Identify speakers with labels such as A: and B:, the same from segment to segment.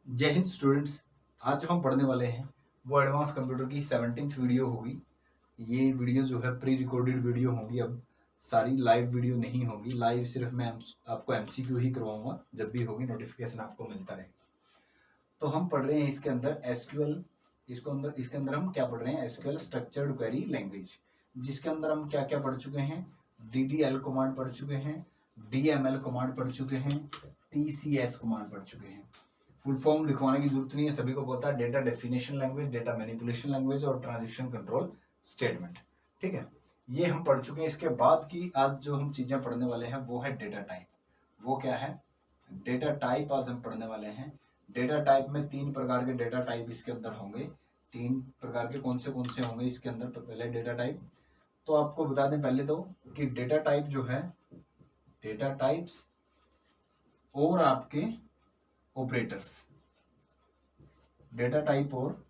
A: जय हिंद स्टूडेंट्स। आज जो हम पढ़ने वाले हैं वो एडवांस कंप्यूटर की 17th वीडियो होगी। ये वीडियो जो है प्री रिकॉर्डेड वीडियो होगी, अब सारी लाइव वीडियो नहीं होगी। लाइव सिर्फ मैं आपको एमसीक्यू ही करवाऊंगा, जब भी होगी नोटिफिकेशन आपको मिलता रहेगा। तो हम पढ़ रहे हैं इसके अंदर एसक्यूएल। इसके अंदर हम क्या पढ़ रहे हैं? एसक्यूएल स्ट्रक्चर्ड क्वेरी लैंग्वेज, जिसके अंदर हम क्या क्या पढ़ चुके हैं? डीडीएल कमांड पढ़ चुके हैं, डीएमएल कमांड पढ़ चुके हैं, टीसीएस कमांड पढ़ चुके हैं। फुल फॉर्म लिखवाने की जरूरत नहीं है, सभी को पता है। Data definition language, data manipulation language और ट्रांजिशन कंट्रोल स्टेटमेंट। ठीक है, ये हम पढ़ चुके हैं। इसके बाद की आज जो हम चीजें पढ़ने वाले हैं वो है डेटा टाइप। वो क्या है? डेटा टाइप आज हम पढ़ने वाले हैं। डेटा टाइप में 3 प्रकार के डेटा टाइप इसके अंदर होंगे। 3 प्रकार के कौन से होंगे इसके अंदर? पहले डेटा टाइप तो आपको बता दें पहले तो कि डेटा टाइप जो है, डेटा टाइप्स और आपके ऑपरेटर्स, डेटा टाइप और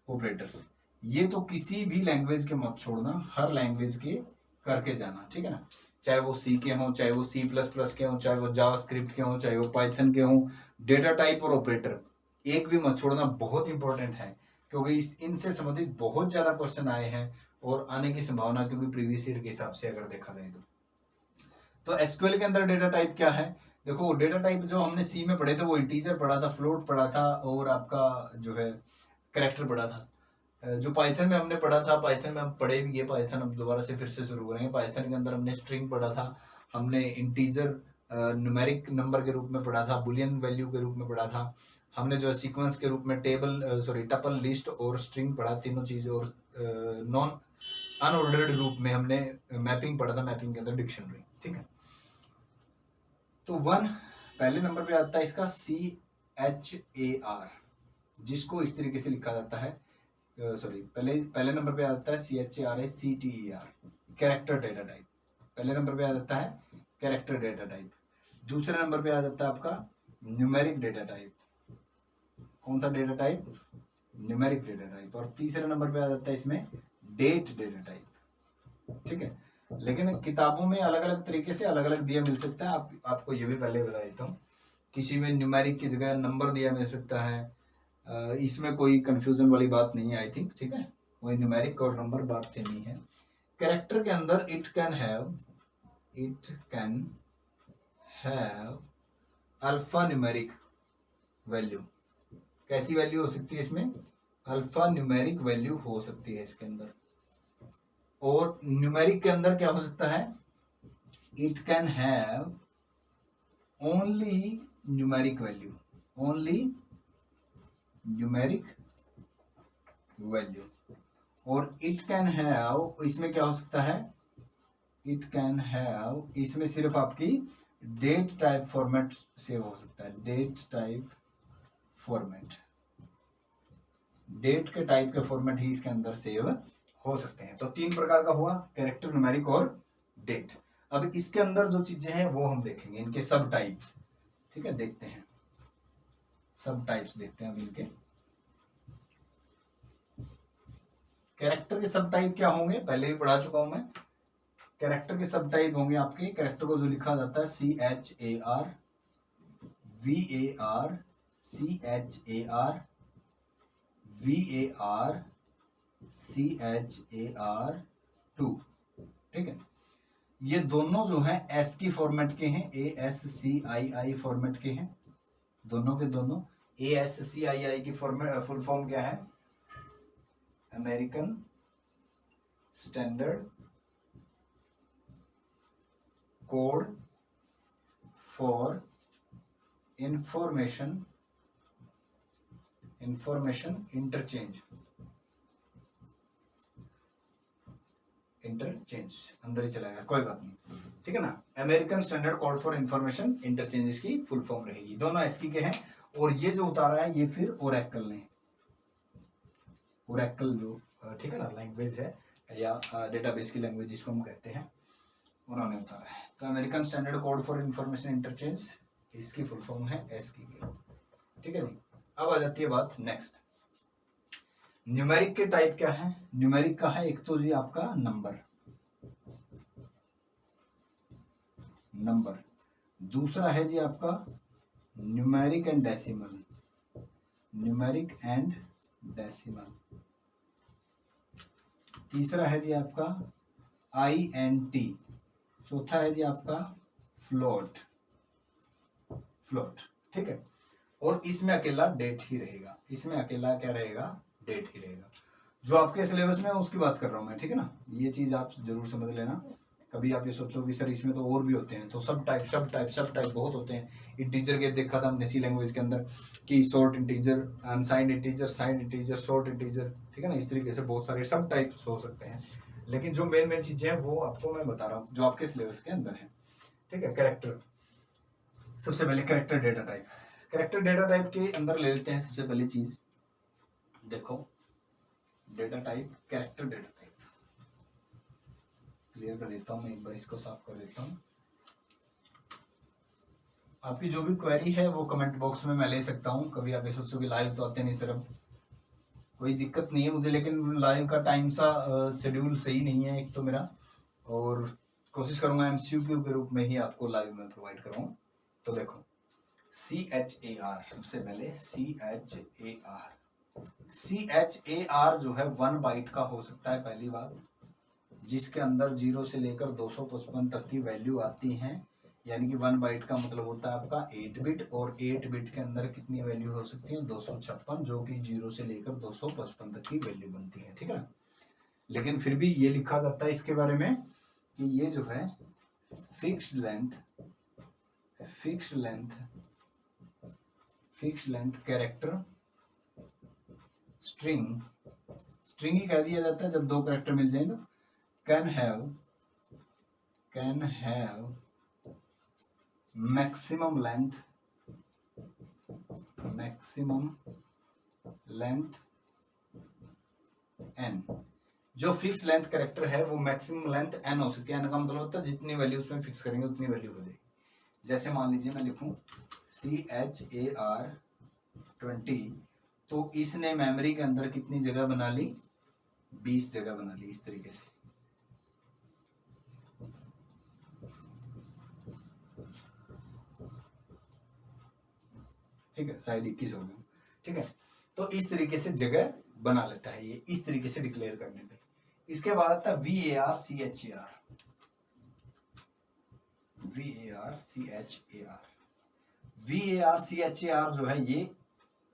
A: ऑपरेटर्स, ये तो किसी भी लैंग्वेज के मत छोड़ना, हर लैंग्वेज के करके जाना। ठीक है ना? चाहे वो सी के हों, चाहे वो C++ के हों, चाहे वो जावास्क्रिप्ट के हों, चाहे वो पाइथन के हों, डेटा टाइप और ऑपरेटर एक भी मत छोड़ना। बहुत इंपॉर्टेंट है क्योंकि इनसे संबंधित बहुत ज्यादा क्वेश्चन आए हैं और आने की संभावना, क्योंकि प्रीवियस ईयर के हिसाब से अगर देखा जाए तो एसक्यूएल के अंदर डेटा टाइप क्या है? देखो, डेटा टाइप जो हमने सी में पढ़े थे वो इंटीजर पढ़ा था, फ्लोट पढ़ा था और आपका जो है कैरेक्टर पढ़ा था। जो पाइथन में हमने पढ़ा था, पाइथन में हम पढ़े भी, ये पाइथन हम दोबारा से फिर से शुरू करेंगे। पाइथन के अंदर हमने स्ट्रिंग पढ़ा था, हमने इंटीजर न्यूमेरिक नंबर के रूप में पढ़ा था, बुलियन वैल्यू के रूप में पढ़ा था, हमने जो है सीक्वेंस के रूप में टपल, लिस्ट और स्ट्रिंग पढ़ा, तीनों चीजें। और नॉन अनऑर्डर्ड रूप में हमने मैपिंग पढ़ा था, मैपिंग के अंदर डिक्शनरी। ठीक है, तो पहले नंबर पे आता है इसका CHAR, जिसको इस तरीके से लिखा जाता है। पहले नंबर पे आ जाता है CHAR, कैरेक्टर डेटा टाइप। पहले नंबर पे आ जाता है कैरेक्टर डेटा टाइप। दूसरे नंबर पे आ जाता है आपका न्यूमेरिक डेटा टाइप। कौन सा data type? Numeric data type. और तीसरे नंबर पे आ जाता है इसमें डेट डेटा टाइप। ठीक है, लेकिन किताबों में अलग अलग तरीके से अलग अलग दिया मिल सकता है। आपको ये भी पहले बता देता हूँ, किसी में न्यूमेरिक की जगह नंबर दिया मिल सकता है। इसमें कोई कंफ्यूजन वाली बात नहीं है, आई थिंक। ठीक है, वही न्यूमेरिक और नंबर बात सेम ही है। कैरेक्टर के अंदर it can have alpha numeric value. कैसी वैल्यू हो सकती है इसमें? अल्फा न्यूमेरिक वैल्यू हो सकती है इसके अंदर। और न्यूमेरिक के अंदर क्या हो सकता है? It can have only numeric value, only numeric value. और इट कैन हैव, इसमें क्या हो सकता है? इट कैन हैव, इसमें सिर्फ आपकी डेट टाइप फॉर्मेट सेव हो सकता है। डेट टाइप फॉर्मेट, डेट के टाइप के फॉर्मेट ही इसके अंदर सेव हो सकते हैं। तो 3 प्रकार का हुआ, कैरेक्टर, न्यूमेरिक और डेट। अब इसके अंदर जो चीजें हैं वो हम देखेंगे, इनके सब टाइप्स। ठीक है, देखते हैं सब टाइप्स, देखते हैं अब इनके। कैरेक्टर के सब टाइप क्या होंगे पहले भी पढ़ा चुका हूं मैं। कैरेक्टर के सब टाइप होंगे आपके, कैरेक्टर को जो लिखा जाता है CHAR, VAR, CHAR, VAR, CHAR2। ठीक है, ये दोनों जो है ASCII फॉर्मेट के हैं, ASCII फॉर्मेट के हैं, दोनों के दोनों। ASCII की फुल फॉर्म क्या है? American standard code for information interchange अंदर ही चला गया, कोई बात नहीं। ठीक है ना, American standard code for information interchange इसकी फुल फॉर्म रहेगी। दोनों एसकी के हैं। और ये जो उतारा है ये फिर ओरेकल ने, ओरेकल जो ठीक है ना लैंग्वेज है, या डेटाबेस की लैंग्वेज जिसको हम कहते हैं, उन्होंने उतारा है। तो American standard code for information interchange, इसकी फुल फॉर्म है एसकी की। ठीक है जी, अब आ जाती है बात नेक्स्ट। न्यूमेरिक के टाइप क्या है? न्यूमेरिक का है एक तो जी आपका नंबर, दूसरा है जी आपका numeric and decimal, numeric and decimal. तीसरा है जी आपका INT। चौथा है जी आपका फ्लोट, फ्लोट, ठीक है। और इसमें अकेला डेट ही रहेगा, इसमें अकेला क्या रहेगा, डेट ही रहेगा। जो आपके सिलेबस में है उसकी बात कर रहा हूं मैं, ठीक है ना। ये चीज आप जरूर समझ लेना। कभी आप ये सोचो कि सर इसमें तो और भी होते हैं, तो सब टाइप बहुत होते हैं। इंटीजर के देखा था हमने सी लैंग्वेज के अंदर कि short integer, unsigned integer, signed integer, short integer, ठीक है ना। इस तरीके से बहुत सारे सब टाइप्स हो सकते हैं, लेकिन जो मेन चीजें हैं वो आपको मैं बता रहा हूँ जो आपके सिलेबस के अंदर है, ठीक है। कैरेक्टर, सबसे पहले character data type. Character data type के अंदर ले लेते हैं सबसे पहली चीज, देखो data type, character data type. Clear कर देता हूं मैं, एक बार इसको साफ कर देता हूं। आपकी जो भी क्वेरी है वो कमेंट बॉक्स में मैं ले सकता हूं। कभी आप ये सोचो कि लाइव तो आते नहीं सर, अब कोई दिक्कत नहीं है मुझे, लेकिन लाइव का टाइम सा शेड्यूल सही नहीं है एक तो मेरा, और कोशिश करूंगा MCQ के रूप में ही आपको लाइव में प्रोवाइड करूँ। तो देखो CHAR, सबसे पहले CHAR जो है 1 बाइट का हो सकता है, पहली बात, जिसके अंदर 0 से लेकर 255 तक की वैल्यू आती हैं। यानी कि 1 बाइट का मतलब होता है आपका 8 बिट, और 8 बिट के अंदर कितनी वैल्यू हो सकती है, 256, जो कि 0 से लेकर 255 तक की वैल्यू बनती है, ठीक है ना। लेकिन फिर भी ये लिखा जाता है इसके बारे में कि ये जो है फिक्स्ड लेंथ कैरेक्टर स्ट्रिंग ही कह दिया जाता है जब दो कैरेक्टर मिल जाए, तो can have maximum length n। जो फिक्स लेंथ कैरेक्टर है वो मैक्सिमम लेंथ n हो सकती है। n का मतलब होता है जितनी वैल्यू उसमें फिक्स करेंगे उतनी वैल्यू हो जाएगी। जैसे मान लीजिए मैं लिखूं CHAR 20, तो इसने मेमोरी के अंदर कितनी जगह बना ली, 20 जगह बना ली, इस तरीके से। ठीक है, शायद 21 हो गया, ठीक है। तो इस तरीके से जगह बना लेता है ये, इस तरीके से डिक्लेयर करने पे। इसके बाद आता है VAR CHAR जो है ये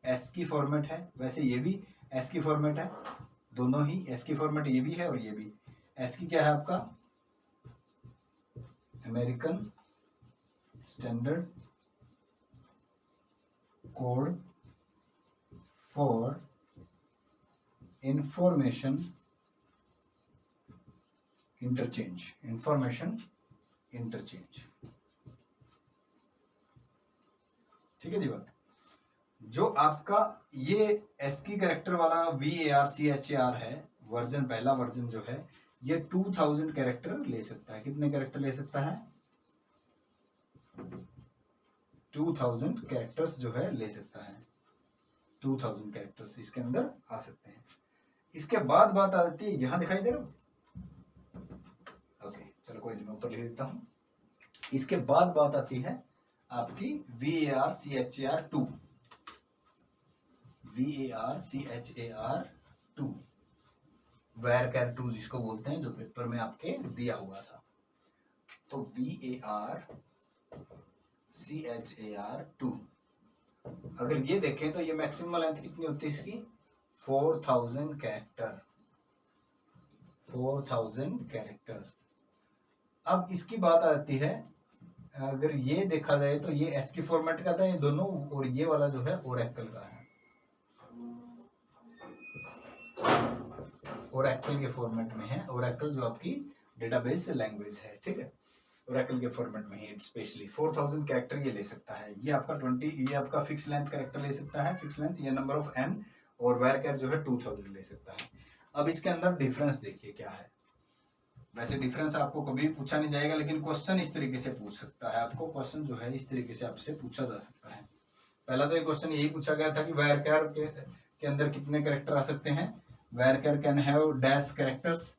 A: ASCII फॉर्मेट है। वैसे ये भी ASCII फॉर्मेट है, दोनों ही ASCII फॉर्मेट, ये भी है और ये भी। ASCII क्या है आपका, American standard code for information interchange, ठीक है जी बात। जो आपका ये ASCII कैरेक्टर वाला VAR CHAR है, वर्जन, पहला वर्जन जो है, ये 2000 कैरेक्टर ले सकता है। कितने कैरेक्टर ले सकता है, 2000 कैरेक्टर्स जो है ले सकता है। 2000 कैरेक्टर्स इसके अंदर आ सकते हैं। इसके बाद बात आ जाती है, यहां दिखाई दे रहा हूं, ओके चलो कोई नहीं, मैं ऊपर लिख देता हूं। इसके बाद बात आती है आपकी VAR CHAR 2, VAR 2 जिसको बोलते हैं, जो पेपर में आपके दिया हुआ था। तो VAR CHAR 2, अगर ये देखें तो ये मैक्सिमम लेंथ कितनी होती है इसकी, 4000 कैरेक्टर्स। अब इसकी बात आती है, अगर ये देखा जाए तो ये ASCII फॉर्मेट का था ये दोनों, और ये वाला जो है ओरेकल का है, ओरेकल के फॉर्मेट में है। ओरेकल जो आपकी डेटाबेस लैंग्वेज है, ठीक है, ओरेकल के फॉर्मेट में है। स्पेशली 4000 कैरेक्टर ये ले सकता है। ये आपका 20, ये आपका फिक्स लेंथ कैरेक्टर ले सकता है, फिक्स लेंथ, ये नंबर ऑफ n, और varchar जो है 2000 ले सकता है। अब इसके अंदर डिफरेंस देखिए क्या है। वैसे डिफरेंस आपको कभी पूछा नहीं जाएगा, लेकिन क्वेश्चन इस तरीके से पूछ सकता है आपको, क्वेश्चन जो है इस तरीके से आपसे पूछा जा सकता है। पहला तो ये क्वेश्चन यही पूछा गया था कि varchar के अंदर कितने कैरेक्टर आ सकते हैं, varchar can have dash characters,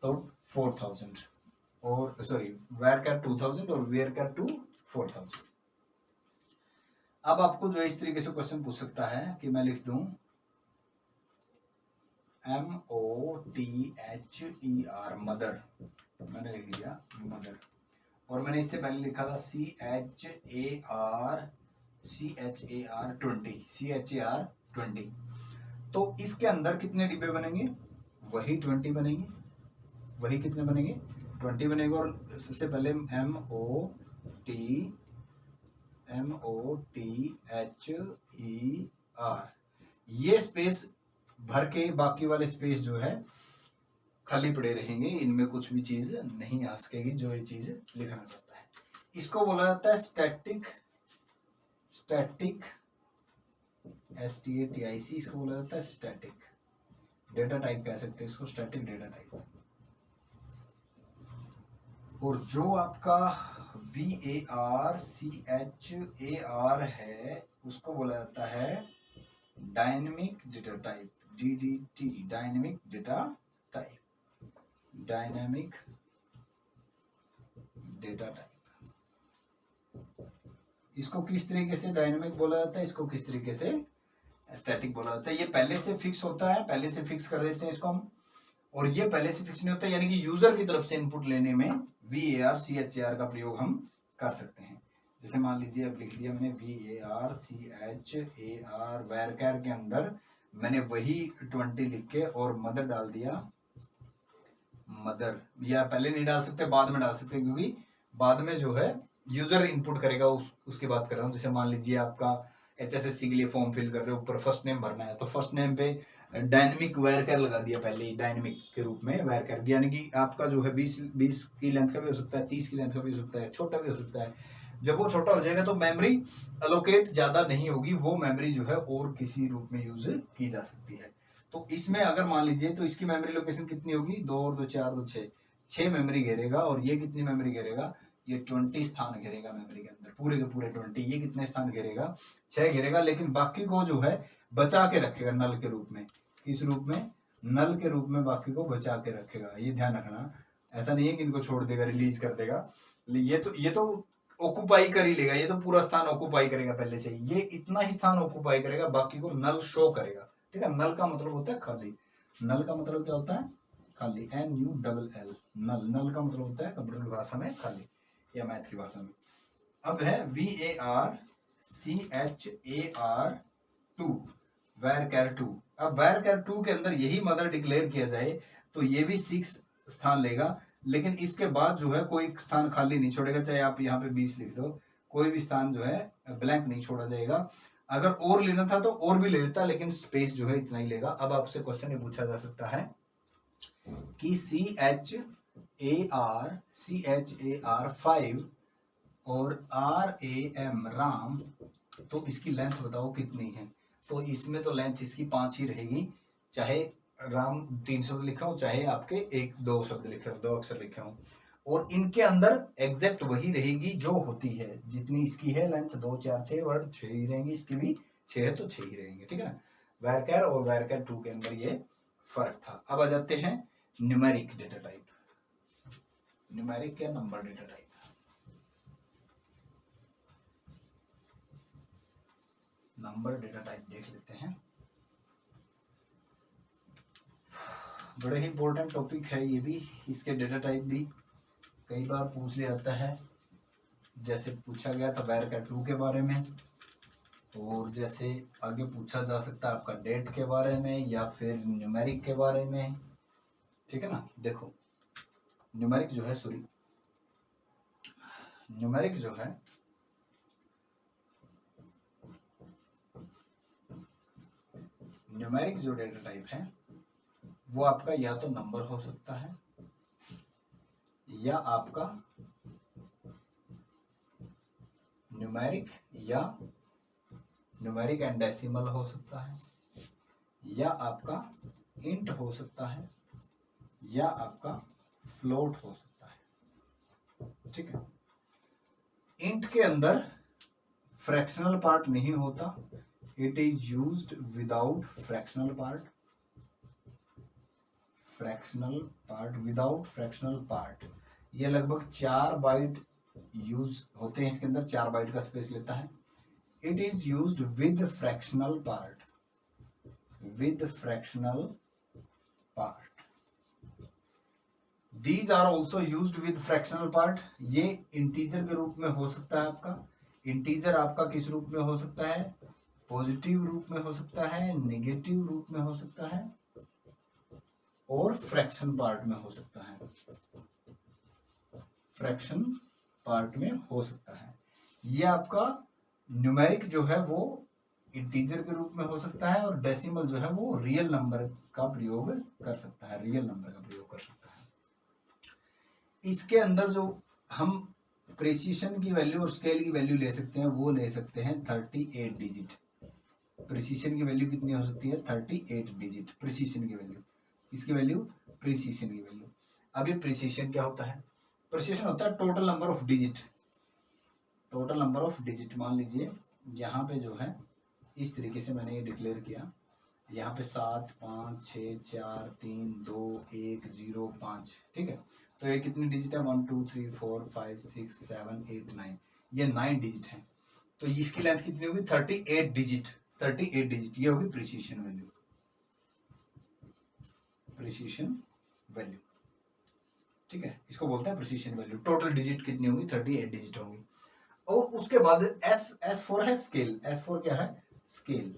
A: तो 4000, और सॉरी varchar 2000 और varchar 2 4000। अब आपको जो है इस तरीके से क्वेश्चन पूछ सकता है कि मैं लिख दूं MOTHER मदर, मैंने लिख दिया मदर, और मैंने इससे पहले लिखा था CHAR20, तो इसके अंदर कितने डिब्बे बनेंगे, वही 20 बनेंगे, वही कितने बनेंगे 20 बनेंगे। और सबसे पहले MOTHER, ये स्पेस भर के बाकी वाले स्पेस जो है खाली पड़े रहेंगे, इनमें कुछ भी चीज नहीं आ सकेगी जो ये चीज लिखना चाहता है। इसको बोला जाता है स्टैटिक STATIC, इसको बोला जाता है स्टैटिक डेटा टाइप, कह सकते हैं इसको स्टैटिक डेटा टाइप। और जो आपका VARCHAR है उसको बोला जाता है dynamic data type, DDT, dynamic data type, dynamic data type. इसको किस तरीके से डायनेमिक बोला जाता है, इसको किस तरीके से स्टैटिक बोला जाता है। ये पहले से फिक्स होता है, पहले से फिक्स कर देते हैं इसको हम, और ये पहले से फिक्स नहीं होता, यानी कि यूजर की तरफ से इनपुट लेने में VARCHAR का प्रयोग हम कर सकते हैं। जैसे मान लीजिए अब लिख दिया मैंने VARCHAR, वैरकर के अंदर मैंने वही 20 लिख के और मदर डाल दिया, मदर, या पहले नहीं डाल सकते बाद में डाल सकते, क्योंकि बाद में जो है यूजर इनपुट करेगा, उसकी बात कर रहा हूँ। जैसे मान लीजिए आपका HSSC के लिए फॉर्म फिल कर रहे हो, ऊपर फर्स्ट नेम भरना है, तो फर्स्ट नेम पे डायनेमिक वैरकर लगा दिया पहले ही, डायनेमिक के रूप में वैरकर, यानी कि आपका जो है 20 की लेंथ का भी हो सकता है, 30 की लेंथ का भी हो सकता है, छोटा भी हो सकता है। जब वो छोटा हो जाएगा तो मेमोरी अलोकेट ज्यादा नहीं होगी, वो मेमोरी जो है और किसी रूप में यूज की जा सकती है। तो इसमें अगर मान लीजिए तो इसकी मेमोरी लोकेशन कितनी होगी, 2 और 2 4 2 6 मेमोरी घेरेगा, और ये कितनी मेमोरी घेरेगा, ये 20 स्थान घेरेगा मेमोरी के अंदर, पूरे के पूरे 20। ये कितने स्थान घेरेगा, 6 घेरेगा, लेकिन बाकी को जो है बचा के रखेगा नल के रूप में। किस रूप में, नल के रूप में बाकी को बचा के रखेगा, ये ध्यान रखना। ऐसा नहीं है कि इनको छोड़ देगा, रिलीज कर देगा, ये तो ऑक्युपाई कर ही लेगा, ये तो पूरा स्थान ऑक्युपाई करेगा पहले से ही, ये इतना ही स्थान ऑक्युपाई करेगा, बाकी को नल शो करेगा। ठीक है, नल का मतलब होता है खाली, नल का मतलब क्या होता है, खाली, NULL, नल, नल का मतलब होता है कंप्यूटर की भाषा में खाली या मैथ की भाषा में। अब है VARCHAR2, वैरकर2। अब वैरकर2 के अंदर यही मदर डिक्लेयर किया जाए तो ये भी 6 स्थान लेगा, लेकिन इसके बाद जो है कोई स्थान खाली नहीं छोड़ेगा, चाहे आप यहाँ पे 20 लिख दो, कोई भी स्थान जो है ब्लैंक नहीं छोड़ा जाएगा। अगर और लेना था तो और भी ले लेता, लेकिन स्पेस जो है इतना ही लेगा। अब आपसे क्वेश्चन ये पूछा जा सकता है कि CHAR5 और RAM, राम, तो इसकी लेंथ बताओ कितनी है। तो इसमें तो लेंथ इसकी 5 ही रहेगी, चाहे राम 3 शब्द लिखा हो, चाहे आपके 1-2 शब्द लिखे हो, 2 अक्षर लिखे हो, और इनके अंदर एग्जैक्ट वही रहेगी जो होती है, जितनी इसकी है लेंथ, 2 4 6 वर्ड 6 ही रहेंगी, इसकी भी 6 है तो 6 ही रहेंगे। ठीक है ना, वैरकर और वैरकर2 के अंदर ये फर्क था। अब आ जाते हैं न्यूमेरिक डेटा टाइप, न्यूमेरिक या number data type. Number data type देख लेते हैं, बड़े ही इंपॉर्टेंट टॉपिक है ये भी। इसके डेटा टाइप भी कई बार पूछ लिया जाता है, जैसे पूछा गया था वैरकर2 के बारे में, और जैसे आगे पूछा जा सकता है आपका डेट के बारे में या फिर न्यूमेरिक के बारे में। ठीक है ना, देखो न्यूमेरिक जो है, सॉरी न्यूमेरिक जो है न्यूमेरिक जो डेटा टाइप है वो आपका या तो नंबर हो सकता है या आपका न्यूमेरिक या न्यूमेरिक एंड डेसिमल हो सकता है, या आपका इंट हो सकता है, या आपका फ्लोट हो सकता है। ठीक है, इंट के अंदर फ्रैक्शनल पार्ट नहीं होता, it is used without fractional part, fractional part without fractional part. ये लगभग 4 बाइट यूज होते हैं इसके अंदर, 4 बाइट का स्पेस लेता है। It is used with fractional part, with fractional part. These are also used with fractional part. ये इंटीजर के रूप में हो सकता है आपका। इंटीजर आपका किस रूप में हो सकता है? पॉजिटिव रूप में हो सकता है, नेगेटिव रूप में हो सकता है, और फ्रैक्शन पार्ट में हो सकता है, फ्रैक्शन पार्ट में हो सकता है। ये आपका न्यूमेरिक जो है वो इंटीजर के रूप में हो सकता है, और डेसिमल जो है वो रियल नंबर का प्रयोग कर सकता है, रियल नंबर का प्रयोग कर सकता है। इसके अंदर जो हम प्रिसीशन की वैल्यू और स्केल की वैल्यू ले सकते हैं वो ले सकते हैं 38 डिजिट। प्रिसीशन की वैल्यू कितनी हो सकती है? 38 डिजिट प्रिसीशन की वैल्यू। इसकी वैल्यू प्रिसीशन की वैल्यू। अब ये प्रिसीशन क्या होता है? प्रिसीशन होता है total number of digit, total number of digit. मान लीजिए यहाँ पे जो है इस तरीके से मैंने ये डिक्लेयर किया, यहाँ पे 7 5 6 4 3 2 1 0 5, ठीक है। तो ये कितनी डिजिट है? 1 2 3 4 5 6 7 8 9, ये 9 डिजिट है। तो इसकी लेंथ कितनी होगी? 38 डिजिट, 38 डिजिट। ये होगी प्रिसीशन वैल्यू, प्रिसीशन वैल्यू, ठीक है। इसको बोलते हैं प्रिसीशन वैल्यू। टोटल डिजिट कितनी होगी? 38 डिजिट होंगी। और उसके बाद S4 है स्केल। S4 क्या है? स्केल।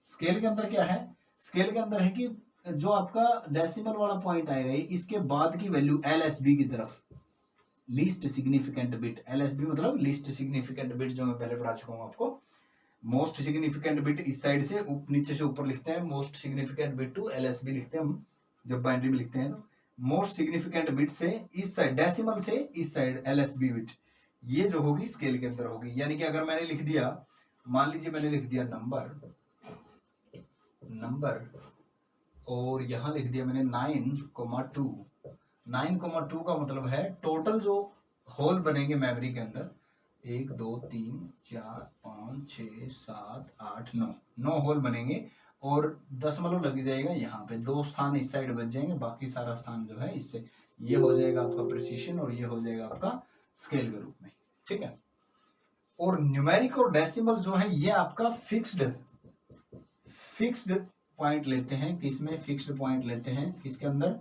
A: स्केल के अंदर क्या है? स्केल के अंदर है कि जो आपका डेसिमल वाला पॉइंट आएगा इसके बाद की वैल्यू LSB की तरफ, लीस्ट सिग्निफिकेंट बिट। LSB मतलब लीस्ट सिग्निफिकेंट बिट, जो मैं पहले पढ़ा चुका हूं आपको। मोस्ट सिग्निफिकेंट बिट इस साइड से नीचे से ऊपर लिखते हैं, most significant bit to LSB लिखते हैं हम जब बाइनरी में लिखते हैं। तो मोस्ट सिग्निफिकेंट बिट से इस साइड, डेसिमल से इस साइड LSB बिट, ये जो होगी स्केल के अंदर होगी। यानी कि अगर मैंने लिख दिया, मान लीजिए मैंने लिख दिया नंबर और यहां लिख दिया मैंने 9,2। 9,2 का मतलब है टोटल जो होल बनेंगे मेमोरी के अंदर 1 2 3 4 5 6 7 8 9 होल बनेंगे, और दशमलव लग जाएगा यहाँ पे। 2 स्थान इस साइड बच जाएंगे, बाकी सारा स्थान जो है इससे, ये हो जाएगा आपका प्रिसीशन और ये हो जाएगा आपका स्केल के रूप में, ठीक है। और न्यूमेरिक और डेसिमल जो है ये आपका फिक्स्ड पॉइंट लेते हैं। किसमें फिक्स्ड पॉइंट लेते हैं? किसके अंदर?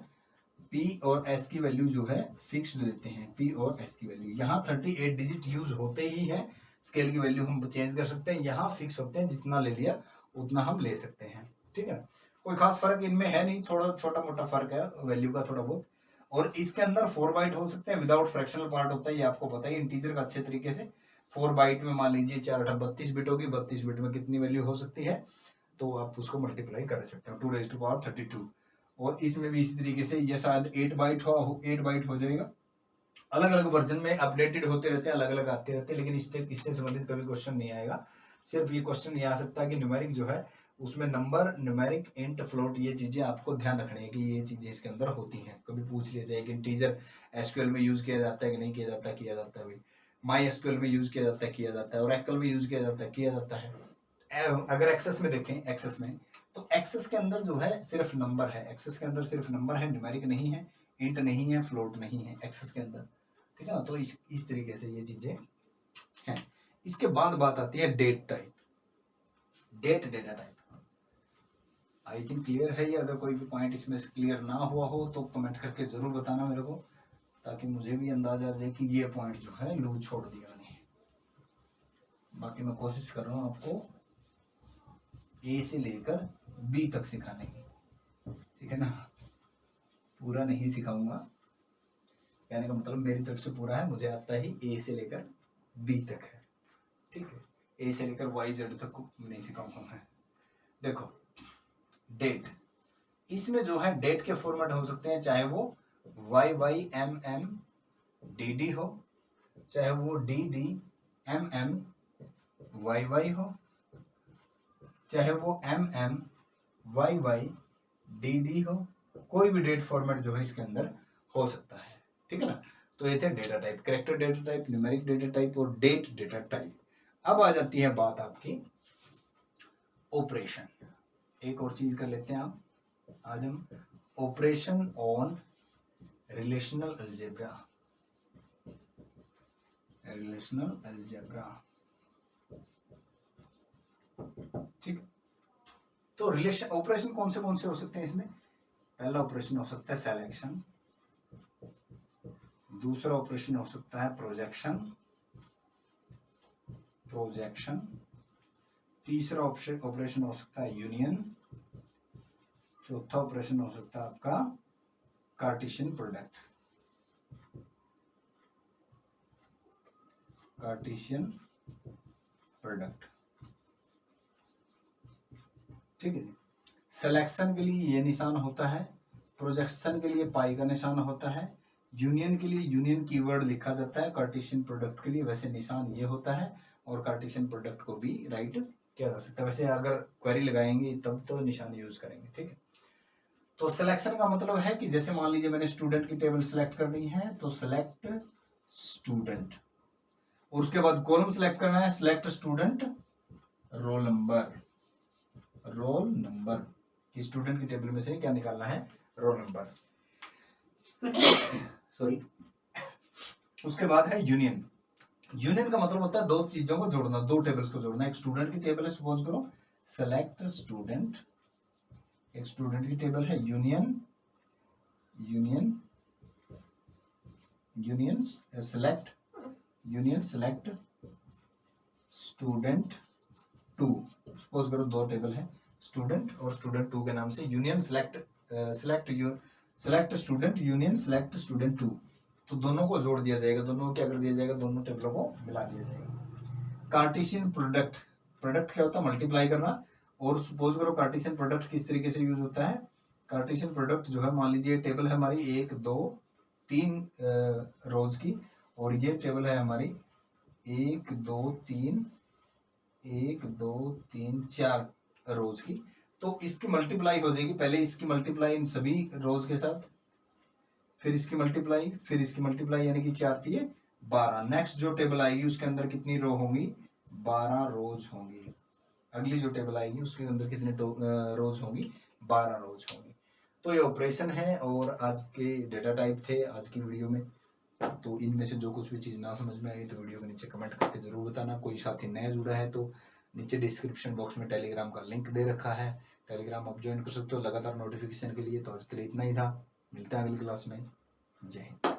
A: P और S की वैल्यू जो है फिक्स्ड लेते हैं, P और S की वैल्यू। यहाँ 38 डिजिट यूज होते ही है, स्केल की वैल्यू हम चेंज कर सकते हैं, यहाँ फिक्स होते हैं, जितना ले लिया उतना हम ले सकते हैं, ठीक है। कोई खास फर्क इनमें है नहीं, थोड़ा छोटा मोटा फर्क है वैल्यू का थोड़ा बहुत। और इसके अंदर 4 बाइट हो सकते हैं, विदाउट फ्रैक्शनल पार्ट होता है, ये आपको पता ही इंटीजर का अच्छे तरीके से। 4 बाइट में मान लीजिए 4 8 32 बिट होगी, 32 बिट में कितनी वैल्यू हो सकती है? तो आप उसको मल्टीप्लाई कर सकते हो, 2⁻32। और इसमें भी इसी तरीके से ये शायद 8 बाइट हो जाएगा। अलग अलग वर्जन में अपडेटेड होते रहते हैं, अलग अलग आते रहते हैं, लेकिन इससे संबंधित कभी क्वेश्चन नहीं आएगा। सिर्फ ये क्वेश्चन ये आ सकता है कि न्यूमेरिक जो है उसमें नंबर, न्यूमेरिक, इंट, फ्लोट, ये चीजें आपको ध्यान रखनी है कि ये चीजें इसके अंदर होती हैं। कभी पूछ लिया जाए कि इंटीजर एसक्यूएल में यूज किया जाता है कि नहीं किया जाता? किया जाता है भाई। माई एसक्यूएल में यूज किया जाता है, किया जाता है। ओरेकल में यूज किया जाता है, किया जाता है। अगर एक्सेस में देखें, एक्सेस में तो एक्सेस के अंदर जो है सिर्फ नंबर है, एक्सेस के अंदर सिर्फ नंबर है, न्यूमेरिक नहीं है, इंट नहीं है, फ्लोट नहीं है एक्सेस के अंदर, ठीक है ना। तो इस तरीके से ये चीजें हैं। इसके बाद बात आती है date type, date data type. I think clear है ये। अगर कोई भी पॉइंट इसमें से क्लियर ना हुआ हो तो कमेंट करके जरूर बताना मेरे को, ताकि मुझे भी अंदाजा आ जाए कि ये पॉइंट जो है लूज छोड़ दिया नहीं। बाकी मैं कोशिश कर रहा हूँ आपको ए से लेकर बी तक सिखाने की, ठीक है ना। पूरा नहीं सिखाऊंगा, कहने का मतलब मेरी तरफ से पूरा है, मुझे आता ही ए से लेकर बी तक है, ठीक है। ए से लेकर वाई जेड तक नहीं सिखाऊंगा मैं। देखो डेट, इसमें जो है डेट के फॉर्मेट हो सकते हैं, चाहे वो YYMM DD हो, चाहे वो DDMMYY हो, चाहे वो MMYYDD हो। कोई भी डेट फॉर्मेट जो है इसके अंदर हो सकता है, ठीक है ना। तो ये थे data type, character data type, numeric data type और डेट डेटा टाइप। अब आ जाती है बात आपकी ऑपरेशन। एक और चीज कर लेते हैं आप आज हम, operation on relational algebra. Relational algebra तो रिलेशन ऑपरेशन कौन से हो सकते हैं इसमें? पहला ऑपरेशन हो सकता है सिलेक्शन, दूसरा ऑपरेशन हो सकता है प्रोजेक्शन, तीसरा ऑपरेशन हो सकता है यूनियन, चौथा ऑपरेशन हो सकता है आपका कार्टेशियन प्रोडक्ट। ठीक है जी। सिलेक्शन के लिए ये निशान होता है, प्रोजेक्शन के लिए पाई का निशान होता है, यूनियन के लिए यूनियन कीवर्ड लिखा जाता है, कार्टेशियन प्रोडक्ट के लिए वैसे निशान ये होता है, और कार्टेशियन प्रोडक्ट को भी राइट किया जा सकता है। वैसे अगर क्वेरी लगाएंगे तब तो निशान यूज करेंगे। ठीक है, तो सिलेक्शन का मतलब है कि जैसे मान लीजिए मैंने स्टूडेंट की टेबल सिलेक्ट करनी है तो सिलेक्ट स्टूडेंट, और उसके बाद कॉलम सिलेक्ट करना है, सिलेक्ट स्टूडेंट रोल नंबर कि स्टूडेंट की टेबल में से क्या निकालना है? Roll number. सॉरी। उसके बाद है यूनियन। यूनियन का मतलब होता है दो चीजों को जोड़ना, दो टेबल्स को जोड़ना। एक स्टूडेंट की टेबल है, सपोज करो सेलेक्ट स्टूडेंट, एक स्टूडेंट की टेबल है, यूनियन सेलेक्ट स्टूडेंट 2। सपोज करो दो टेबल है, स्टूडेंट और स्टूडेंट 2 के नाम से, union select student union select student 2। तो दोनों को जोड़ दिया जाएगा, दोनों को क्या कर दिया जाएगा? दोनों टेबलों को मिला दिया जाएगा। कार्टेशियन प्रोडक्ट क्या होता है? मल्टीप्लाई करना। और सपोज करो कार्टेशियन प्रोडक्ट किस तरीके से यूज होता है? कार्टेशियन प्रोडक्ट जो है, मान लीजिए टेबल है हमारी 1 2 3 रोज की, और ये टेबल है हमारी 1 2 3 4 रोज की। तो इसकी मल्टीप्लाई हो जाएगी, पहले इसकी मल्टीप्लाई इन सभी रोज के साथ, फिर इसकी मल्टीप्लाई, फिर इसकी मल्टीप्लाई, यानी कि 4 3 12। नेक्स्ट जो टेबल आएगी उसके अंदर कितनी रो होंगी? 12 रोज होंगी। अगली जो टेबल आएगी उसके अंदर कितने रोज होंगी? 12 रोज होंगी। तो ये ऑपरेशन है, और आज के डेटा टाइप थे आज की वीडियो में। तो इनमें से जो कुछ भी चीज़ ना समझ में आई तो वीडियो के नीचे कमेंट करके जरूर बताना। कोई साथी नया जुड़ा है तो नीचे डिस्क्रिप्शन बॉक्स में टेलीग्राम का लिंक दे रखा है, टेलीग्राम आप ज्वाइन कर सकते हो लगातार नोटिफिकेशन के लिए। तो आज के लिए इतना ही था, मिलता है अगली क्लास में। जय हिंद।